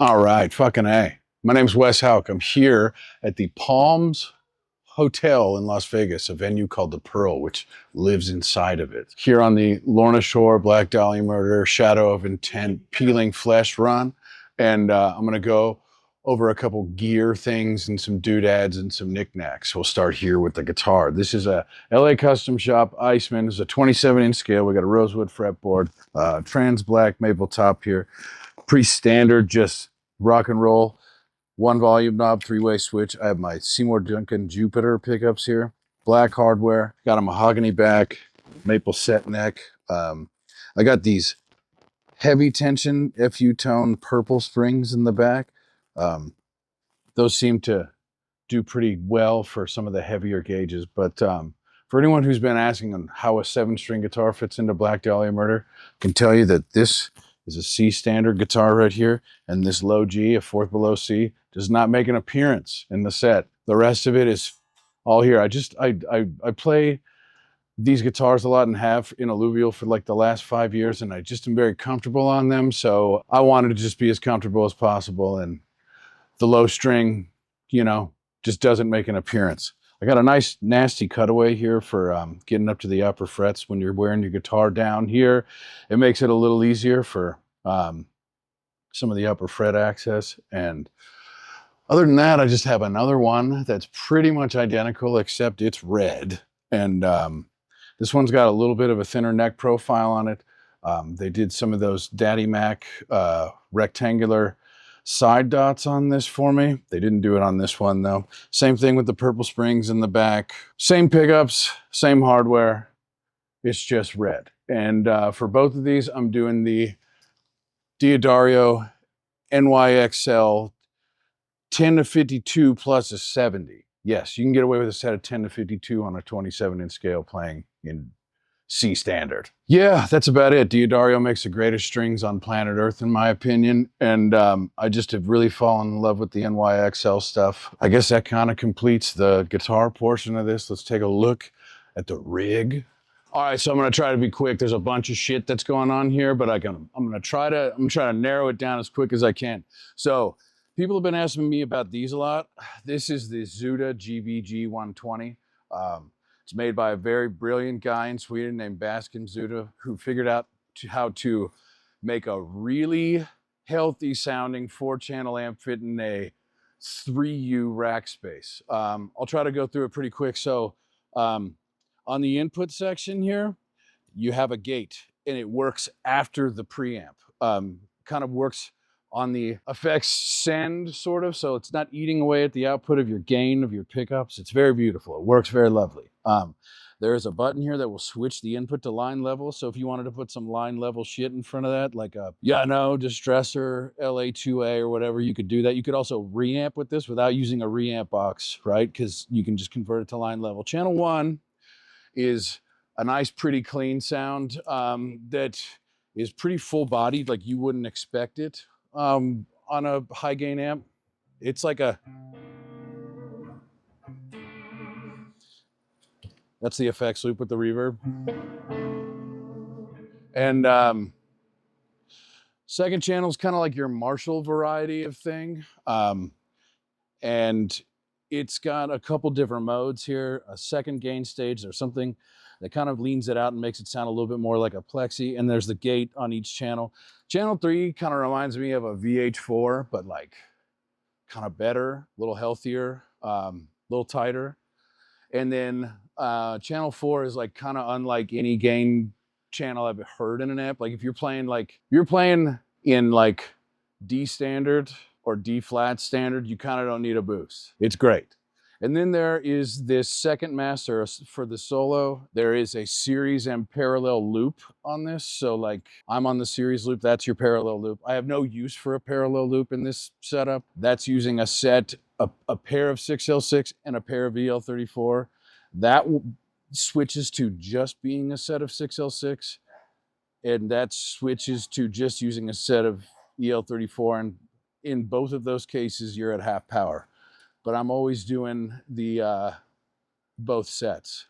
All right, fucking A. My name's Wes Hauch. I'm here at the Palms Hotel in Las Vegas, a venue called the Pearl, which lives inside of it. Here on the Lorna Shore, Black Dahlia Murder, Shadow of Intent, Peeling Flesh run. And I'm going to go over a couple gear things and some doodads and some knickknacks. We'll start here with the guitar. This is a LA Custom Shop Iceman. It's a 27-inch scale. We got a rosewood fretboard, trans black maple top here. Pretty standard, just rock and roll. One volume knob, three-way switch. I have my Seymour Duncan Jupiter pickups here. Black hardware. Got a mahogany back, maple set neck. I got these heavy tension FU tone purple springs in the back. Those seem to do pretty well for some of the heavier gauges. But for anyone who's been asking on how a 7-string guitar fits into Black Dahlia Murder, I can tell you that this is a C standard guitar right here, and this low G, a fourth below C, does not make an appearance in the set. The rest of it is all here. I play these guitars a lot and have in alluvial for like the last 5 years, and I just am very comfortable on them. So I wanted to just be as comfortable as possible, and the low string, you know, just doesn't make an appearance. I got a nice nasty cutaway here for getting up to the upper frets when you're wearing your guitar down here. It makes it a little easier for some of the upper fret access. And other than that, I just have another one that's pretty much identical, except it's red. And this one's got a little bit of a thinner neck profile on it. They did some of those Daddy Mac rectangular side dots on this for me. They didn't do it on this one though. Same thing with the purple springs in the back. Same pickups, same hardware. It's just red. And for both of these, I'm doing the Diodario NYXL 10 to 52 plus a 70. Yes, you can get away with a set of 10 to 52 on a 27-inch scale playing in C standard. Yeah, that's about it. Diodario makes the greatest strings on planet Earth, in my opinion. And I just have really fallen in love with the NYXL stuff. I guess that kind of completes the guitar portion of this. Let's take a look at the rig. All right, so I'm gonna try to be quick. There's a bunch of shit that's going on here, but I'm gonna try to narrow it down as quick as I can. So people have been asking me about these a lot. This is the Zuda GVG 120. It's made by a very brilliant guy in Sweden named Baskin Zuda, who figured out how to make a really healthy sounding 4-channel amp fit in a 3U rack space. I'll try to go through it pretty quick. So on the input section here, you have a gate, and it works after the preamp. Kind of works on the effects send, sort of, so it's not eating away at the output of your gain of your pickups. It's very beautiful. It works very lovely. There is a button here that will switch the input to line level, so if you wanted to put some line level shit in front of that, like a Distressor, LA2A, or whatever, you could do that. You could also reamp with this without using a reamp box, right? Because you can just convert it to line level. Channel 1 is a nice, pretty clean sound that is pretty full-bodied, like you wouldn't expect it on a high gain amp. It's like that's the effects loop with the reverb. And second channel is kind of like your Marshall variety of thing. And it's got a couple different modes here, a second gain stage. There's something that kind of leans it out and makes it sound a little bit more like a plexi. And there's the gate on each channel. Channel 3 kind of reminds me of a VH4, but like kind of better, a little healthier, a little tighter. And then channel 4 is like kind of unlike any gain channel I've heard in an amp. Like if you're playing in like D standard or D flat standard, you kind of don't need a boost. It's great. And then there is this second master for the solo. There is a series and parallel loop on this. So like I'm on the series loop, that's your parallel loop. I have no use for a parallel loop in this setup. That's using a set, a pair of 6L6 and a pair of EL34. That switches to just being a set of 6L6. And that switches to just using a set of EL34. And in both of those cases, you're at half power. But I'm always doing the both sets.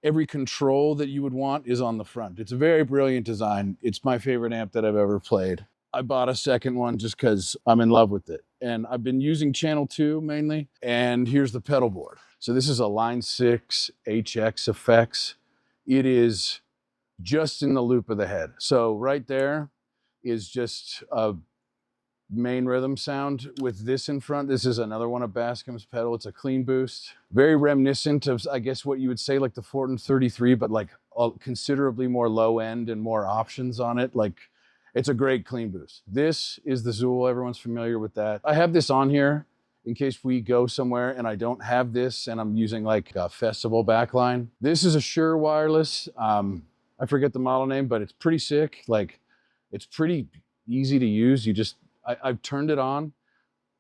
Every control that you would want is on the front. It's a very brilliant design. It's my favorite amp that I've ever played. I bought a second one just because I'm in love with it. And I've been using channel 2 mainly. And here's the pedal board. So this is a Line 6 HX Effects. It is just in the loop of the head. So right there is just a main rhythm sound with this in front. This is another one of Bascom's pedal. It's a clean boost. Very reminiscent of, I guess, what you would say like the Fortin 33, but like considerably more low end and more options on it. Like, it's a great clean boost. This is the Zool. Everyone's familiar with that. I have this on here in case we go somewhere and I don't have this and I'm using like a festival backline. This is a Shure wireless. I forget the model name, but it's pretty sick. Like, it's pretty easy to use. I've turned it on.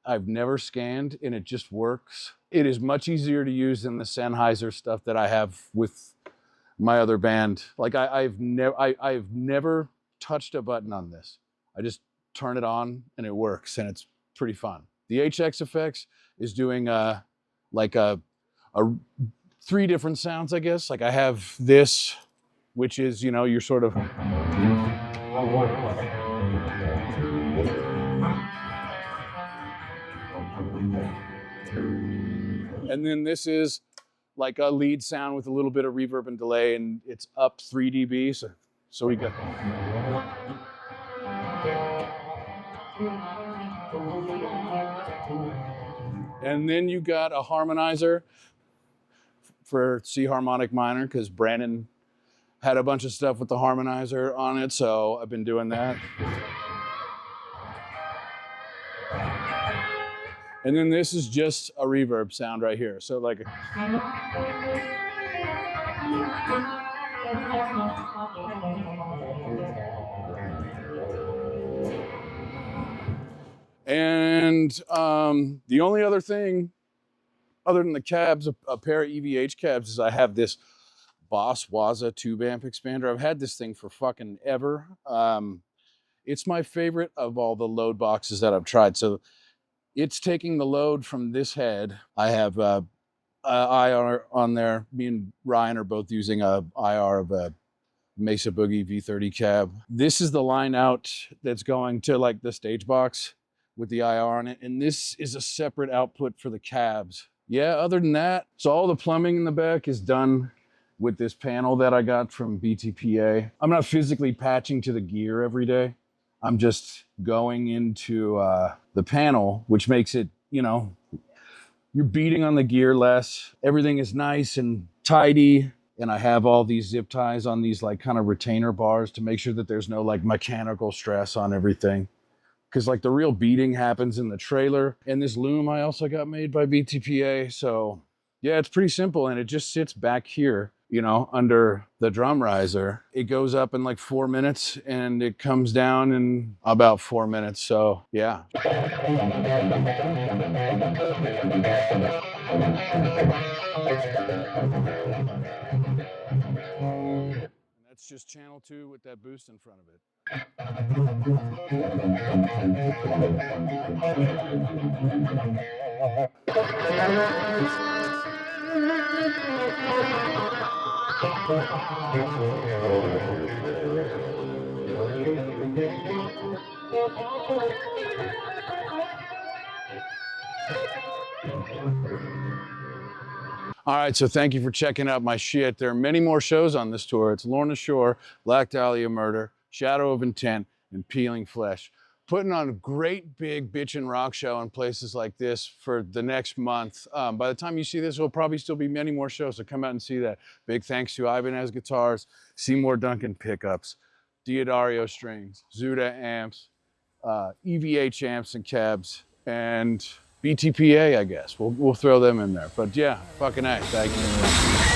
I've never scanned and it just works. It is much easier to use than the Sennheiser stuff that I have with my other band. Like I've never touched a button on this. I just turn it on and it works and it's pretty fun. The HX Effects is doing like a 3 different sounds, I guess. Like I have this, which is, you know, you're sort of, and then this is like a lead sound with a little bit of reverb and delay, and it's up 3 dB. So we got. And then you got a harmonizer for C harmonic minor, because Brandon had a bunch of stuff with the harmonizer on it, so I've been doing that. And then this is just a reverb sound right here. So like, and the only other thing other than the cabs, a pair of EVH cabs, is I have this Boss Waza tube amp expander. I've had this thing for fucking ever. It's my favorite of all the load boxes that I've tried. So it's taking the load from this head. I have IR on there. Me and Ryan are both using a IR of a Mesa Boogie V30 cab. This is the line out that's going to like the stage box with the IR on it. And this is a separate output for the cabs. Yeah, other than that, so all the plumbing in the back is done with this panel that I got from BTPA. I'm not physically patching to the gear every day. I'm just going into the panel, which makes it, you know, you're beating on the gear less. Everything is nice and tidy. And I have all these zip ties on these like kind of retainer bars to make sure that there's no like mechanical stress on everything. Because like the real beating happens in the trailer. And this loom I also got made by BTPA. So yeah, it's pretty simple. And it just sits back here, you know, under the drum riser. It goes up in like 4 minutes and it comes down in about 4 minutes. So yeah. And that's just channel 2 with that boost in front of it. All right, so thank you for checking out my shit. There are many more shows on this tour. It's Lorna Shore, Black Dahlia Murder, Shadow of Intent, and Peeling Flesh. Putting on a great big bitchin' rock show in places like this for the next month. By the time you see this, there'll probably still be many more shows, so come out and see that. Big thanks to Ibanez Guitars, Seymour Duncan Pickups, Diodario Strings, Zuda Amps, EVH Amps and Cabs, and BTPA, I guess. We'll throw them in there. But yeah, fucking A, thank you.